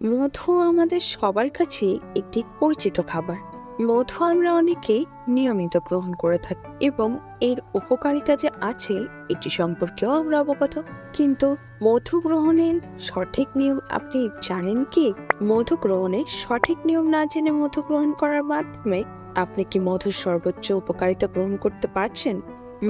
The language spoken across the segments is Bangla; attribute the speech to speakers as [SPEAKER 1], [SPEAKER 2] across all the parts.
[SPEAKER 1] মধু আমাদের সবার কাছে একটি পরিচিত খাবার। মধু আমরা অনেকেই নিয়মিত গ্রহণ করে থাকি এবং এর উপকারিতা যে আছে এটি সম্পর্কেও আমরা অবগত। কিন্তু মধু গ্রহণের সঠিক নিয়ম আপনি জানেন কি? মধু গ্রহণের সঠিক নিয়ম না জেনে মধু গ্রহণ করার মাধ্যমে আপনি কি মধুর সর্বোচ্চ উপকারিতা গ্রহণ করতে পারছেন?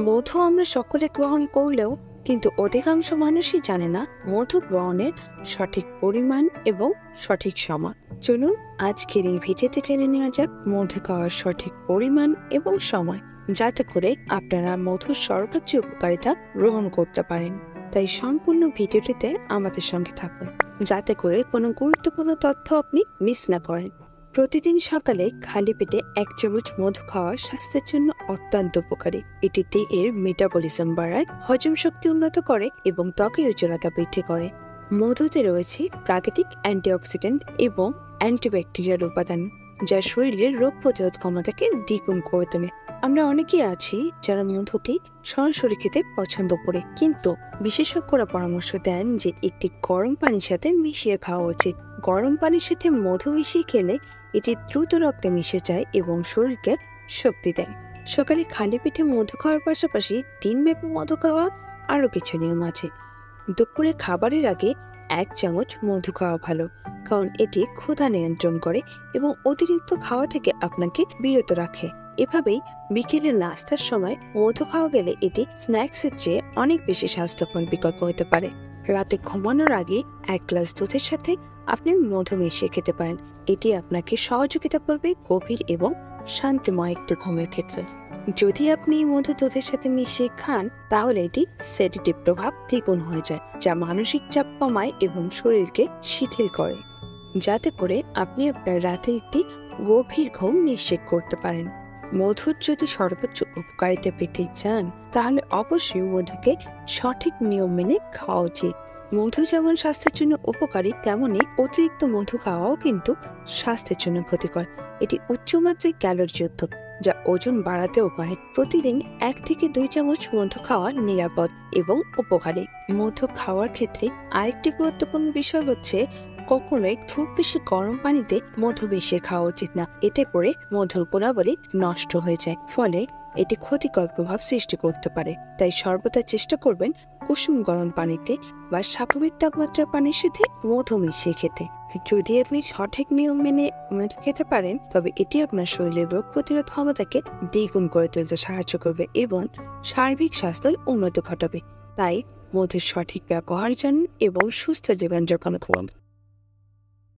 [SPEAKER 1] মধু আমরা সকলে গ্রহণ করলেও কিন্তু অধিকাংশ মানুষই জানে না মধু গ্রহণের সঠিক পরিমাণ এবং সঠিক সময়। চলুন আজকের এই ভিডিওতে জেনে নেওয়া যাক মধু খাওয়ার সঠিক পরিমাণ এবং সময়, যাতে করে আপনারা মধুর সর্বোচ্চ উপকারিতা গ্রহণ করতে পারেন। তাই সম্পূর্ণ ভিডিওটিতে আমাদের সঙ্গে থাকুন, যাতে করে কোনো গুরুত্বপূর্ণ তথ্য আপনি মিস না করেন। প্রতিদিন সকালে খালি পেটে 1 চামচ মধু খাওয়া স্বাস্থ্যের জন্য অত্যন্ত উপকারী। এটি দেহের মেটাবলিজম বাড়ায়, হজম শক্তি উন্নত করে এবং ত্বকের উজ্জ্বলতা বৃদ্ধি করে। মধুতে রয়েছে প্রাকৃতিক অ্যান্টিঅক্সিডেন্ট এবং অ্যান্টিব্যাকটেরিয়াল উপাদান, যা শরীরের রোগ প্রতিরোধ ক্ষমতাকে দ্বিগুণ করে তোলে। আমরা অনেকেই আছি যারা মধুকে সরাসরি খেতে পছন্দ করে, কিন্তু বিশেষজ্ঞরা পরামর্শ দেন যে একটি গরম পানির সাথে মিশিয়ে খাওয়া উচিত। গরম পানির সাথে মধু মিশিয়ে খেলে এটি দ্রুত রক্তে মিশে যায় এবং শরীরকে শক্তি দেয়। সকালে খালি পেটে মধু খাওয়ার পাশাপাশি দিনব্যাপী মধু খাওয়া আরো কিছু নিয়ম আছে। দুপুরে খাবারের আগে 1 চামচ মধু খাওয়া ভালো, কারণ এটি ক্ষুধা নিয়ন্ত্রণ করে এবং অতিরিক্ত খাওয়া থেকে আপনাকে বিরত রাখে। এভাবেই বিকেলের নাস্তার সময় মধু খাওয়া গেলে এটি স্ন্যাক্সের চেয়ে অনেক বেশি স্বাস্থ্যকর বিকল্প হতে পারে। রাতে ঘুমানোর আগে 1 গ্লাস দুধের সাথে আপনি মধু মিশিয়ে খেতে পারেন। এটি আপনাকে সহযোগিতা করবে গভীর এবং শান্তিময় একটি ঘুমের ক্ষেত্রে। যদি আপনি মধু দুধের সাথে মিশিয়ে খান, তাহলে এটি সেডেটিভ প্রভাব দ্বিগুণ হয়ে যায়, যা মানসিক চাপ কমায় এবং শরীরকে শিথিল করে, যাতে করে আপনি আপনার রাতে একটি গভীর ঘুম নিশ্চিত করতে পারেন। মধুর যদি সর্বোচ্চ উপকারিতা পেতে চান, তাহলে অবশ্যই মধুকে সঠিক নিয়ম মেনে খাওয়া উচিত। মধু যেমন স্বাস্থ্যের জন্য উপকারী, তেমনি অতিরিক্ত মধু খাওয়াও কিন্তু স্বাস্থ্যের জন্য ক্ষতিকর। এটি উচ্চমাত্রায় ক্যালোরিযুক্ত, যা ওজন বাড়াতেও পারে। প্রতিদিন 1 থেকে 2 চামচ মধু খাওয়া নিরাপদ এবং উপকারী। মধু খাওয়ার ক্ষেত্রে আরেকটি গুরুত্বপূর্ণ বিষয় হচ্ছে কখনোই খুব বেশি গরম পানিতে মধু মিশিয়ে খাওয়া উচিত না। এতে করে মধুর গুণাবলী নষ্ট হয়ে যায়, ফলে এটি ক্ষতিকর প্রভাব সৃষ্টি করতে পারে। তাই সর্বদা চেষ্টা করবেন কুসুম গরম পানিতে বা স্বাভাবিক তাপমাত্রার পানির সাথে মধু মিশিয়ে খেতে। যদি আপনি সঠিক নিয়ম মেনে মধু খেতে পারেন, তবে এটি আপনার শরীরের রোগ প্রতিরোধ ক্ষমতাকে দ্বিগুণ করে তুলতে সাহায্য করবে এবং সার্বিক স্বাস্থ্যের উন্নতি ঘটাবে। তাই মধুর সঠিক ব্যবহার জানুন এবং সুস্থ জীবনযাপন করুন।